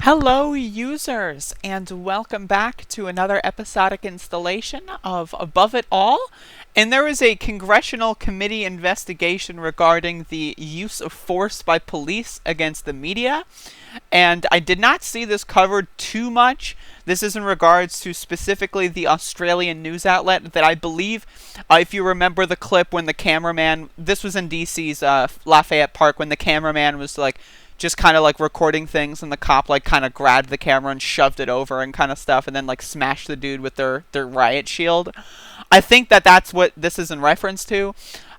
Hello, users, and welcome back to another episodic installation of Above It All. And there is a congressional committee investigation regarding the use of force by police against the media. And I did not see this covered too much. This is in regards to specifically the Australian news outlet that I believe, if you remember the clip when the cameraman, this was in DC's Lafayette Park, when the cameraman was just kind of recording things, and the cop kind of grabbed the camera and shoved it over and kind of stuff, and then smashed the dude with their riot shield. I think that's what this is in reference to.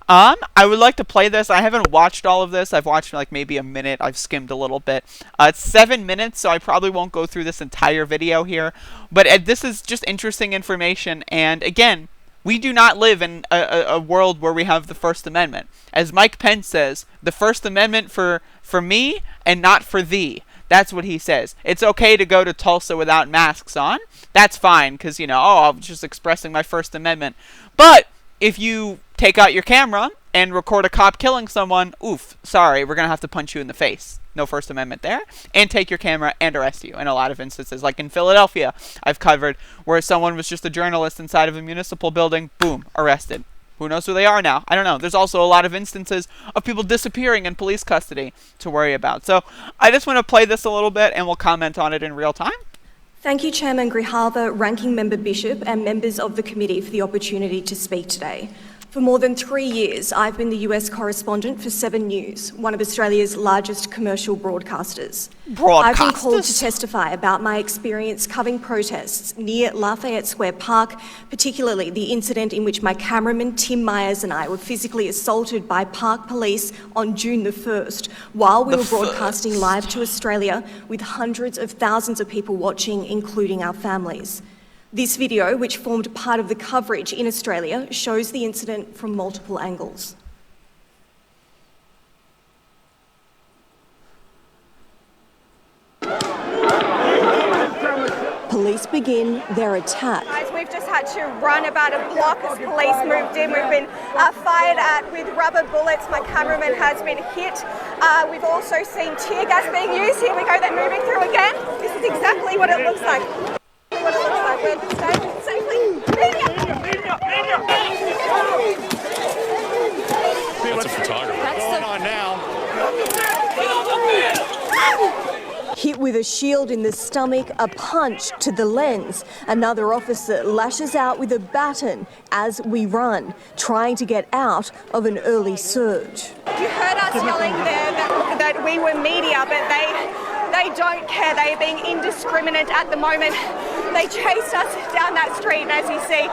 I would like to play this. I haven't watched all of this. I've watched maybe a minute. I've skimmed a little bit. It's 7 minutes, so I probably won't go through this entire video here. But this is just interesting information. And again, we do not live in a world where we have the First Amendment. As Mike Pence says, the First Amendment for me and not for thee. That's what he says. It's okay to go to Tulsa without masks on. That's fine, because, I'm just expressing my First Amendment. But if you take out your camera and record a cop killing someone, oof, sorry, we're going to have to punch you in the face. No First Amendment there. And take your camera and arrest you. In a lot of instances, like in Philadelphia, I've covered, where someone was just a journalist inside of a municipal building, boom, arrested. Who knows who they are now? I don't know. There's also a lot of instances of people disappearing in police custody to worry about. So I just want to play this a little bit, and we'll comment on it in real time. Thank you, Chairman Grijalva, Ranking Member Bishop, and members of the committee for the opportunity to speak today. For more than 3 years, I've been the US correspondent for 7 News, one of Australia's largest commercial broadcasters. I've been called to testify about my experience covering protests near Lafayette Square Park, particularly the incident in which my cameraman Tim Myers and I were physically assaulted by Park Police on June the 1st, while we were broadcasting live to Australia with hundreds of thousands of people watching, including our families. This video, which formed part of the coverage in Australia, shows the incident from multiple angles. Police begin their attack. We've just had to run about a block as police moved in. We've been fired at with rubber bullets. My cameraman has been hit. We've also seen tear gas being used. Here we go, they're moving through again. This is exactly what it looks like. We're staying safely. Media! That's a photographer. What's going on now? Hit with a shield in the stomach, a punch to the lens. Another officer lashes out with a baton as we run, trying to get out of an early surge. You heard us yelling there that we were media, but they don't care. They are being indiscriminate at the moment. They chased us down that street, and as you see,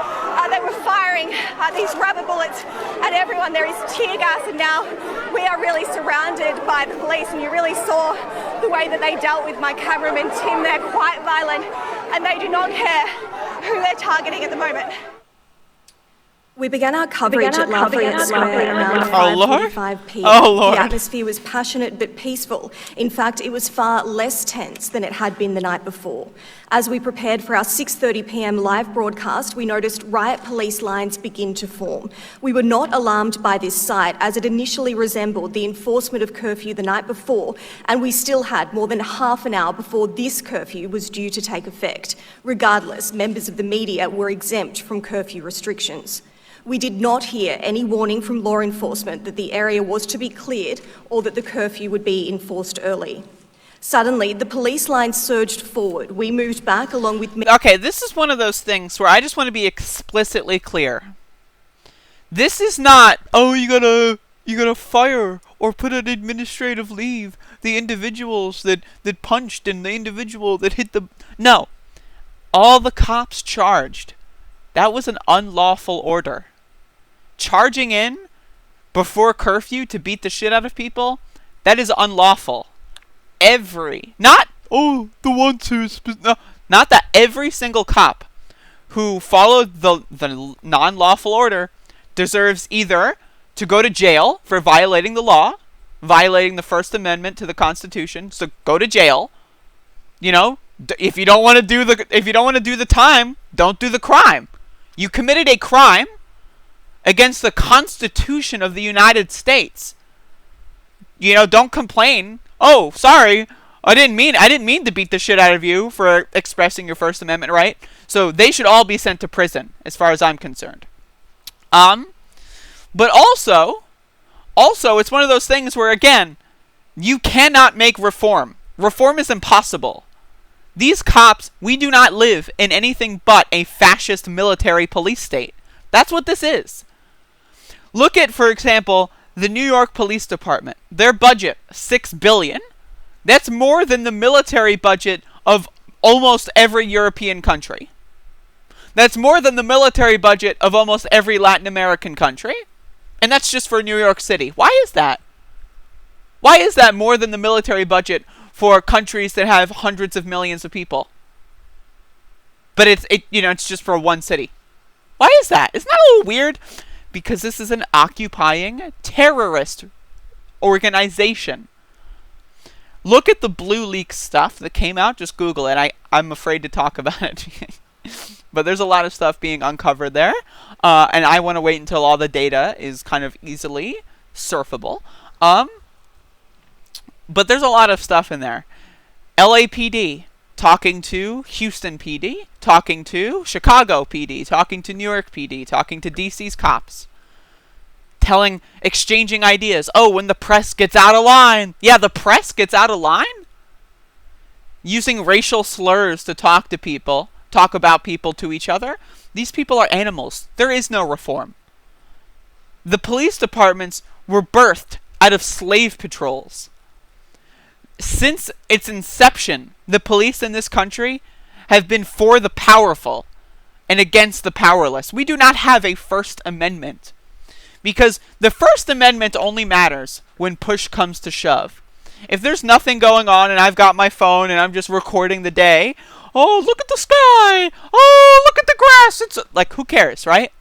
they were firing these rubber bullets at everyone. There is tear gas, and now we are really surrounded by the police, and you really saw the way that they dealt with my cameraman Tim. They're quite violent, and they do not care who they're targeting at the moment. We began our coverage at Lafayette Square around 5:45 p.m. The atmosphere was passionate but peaceful. In fact, it was far less tense than it had been the night before. As we prepared for our 6:30 p.m. live broadcast, we noticed riot police lines begin to form. We were not alarmed by this sight, as it initially resembled the enforcement of curfew the night before, and we still had more than half an hour before this curfew was due to take effect. Regardless, members of the media were exempt from curfew restrictions. We did not hear any warning from law enforcement that the area was to be cleared or that the curfew would be enforced early. Suddenly, the police line surged forward. We moved back along with... Okay, this is one of those things where I just want to be explicitly clear. This is not, you gotta fire or put on administrative leave the individuals that punched and the individual that hit the... No. All the cops charged. That was an unlawful order. Charging in before curfew to beat the shit out of people, that is unlawful. Not that every single cop who followed the non-lawful order deserves either to go to jail for violating the law, violating the First Amendment to the Constitution, so go to jail. If you don't want to do the time, don't do the crime. You committed a crime against the Constitution of the United States. Don't complain. Oh, sorry, I didn't mean to beat the shit out of you for expressing your First Amendment right. So they should all be sent to prison, as far as I'm concerned. But also, it's one of those things where, again, you cannot make reform. Reform is impossible. These cops, we do not live in anything but a fascist military police state. That's what this is. Look at, for example, the New York Police Department. Their budget, $6 billion. That's more than the military budget of almost every European country. That's more than the military budget of almost every Latin American country. And that's just for New York City. Why is that? Why is that more than the military budget for countries that have hundreds of millions of people? But it's just for one city. Why is that? Isn't that a little weird? Because this is an occupying terrorist organization. Look at the Blue Leak stuff that came out. Just Google it. I'm afraid to talk about it. But there's a lot of stuff being uncovered there. And I want to wait until all the data is kind of easily surfable. But there's a lot of stuff in there. LAPD talking to Houston PD, talking to Chicago PD, talking to New York PD, talking to DC's cops. Exchanging ideas. Oh, when the press gets out of line. Yeah, the press gets out of line? Using racial slurs to talk about people to each other. These people are animals. There is no reform. The police departments were birthed out of slave patrols. Since its inception, the police in this country have been for the powerful and against the powerless. We do not have a First Amendment. Because the First Amendment only matters when push comes to shove. If there's nothing going on and I've got my phone and I'm just recording the day, oh, look at the sky! Oh, look at the grass! It's like, who cares, right?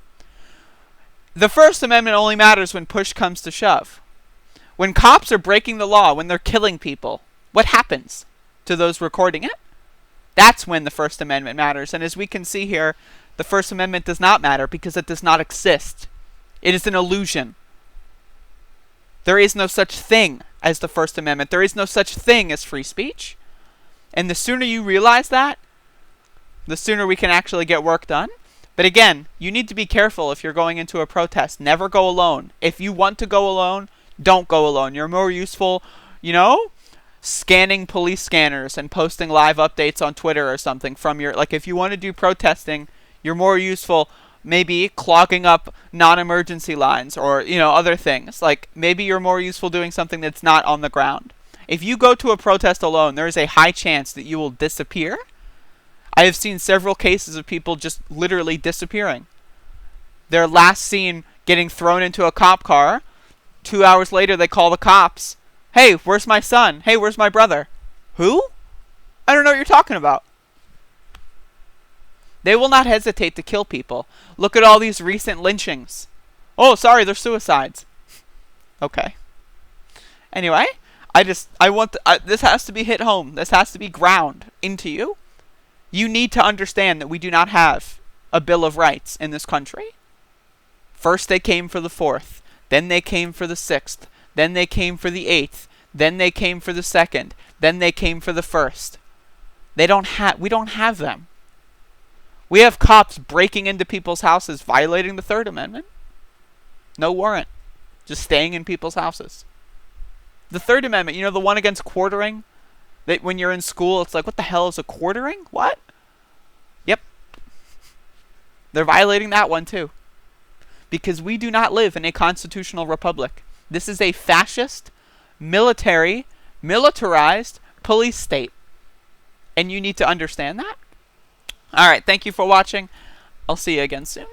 The First Amendment only matters when push comes to shove. When cops are breaking the law, when they're killing people, what happens to those recording it? That's when the First Amendment matters. And as we can see here, the First Amendment does not matter because it does not exist. It is an illusion. There is no such thing as the First Amendment. There is no such thing as free speech. And the sooner you realize that, the sooner we can actually get work done. But again, you need to be careful if you're going into a protest. Never go alone. If you want to go alone, don't go alone. You're more useful, scanning police scanners and posting live updates on Twitter or something from your... Like, if you want to do protesting, you're more useful maybe clogging up non-emergency lines or, other things. Like, maybe you're more useful doing something that's not on the ground. If you go to a protest alone, there is a high chance that you will disappear. I have seen several cases of people just literally disappearing. They're last seen getting thrown into a cop car. 2 hours later, they call the cops. Hey, where's my son? Hey, where's my brother? Who? I don't know what you're talking about. They will not hesitate to kill people. Look at all these recent lynchings. Oh, sorry, they're suicides. Okay. Anyway, this has to be hit home. This has to be ground into you. You need to understand that we do not have a Bill of Rights in this country. First they came for the 4th. Then they came for the 6th. Then they came for the 8th. Then they came for the 2nd. Then they came for the 1st. We don't have them. We have cops breaking into people's houses, violating the 3rd Amendment. No warrant. Just staying in people's houses. The 3rd Amendment, the one against quartering? That when you're in school, it's like, what the hell is a quartering? What? Yep. They're violating that one too. Because we do not live in a constitutional republic. This is a fascist, militarized police state. And you need to understand that. Alright, thank you for watching. I'll see you again soon.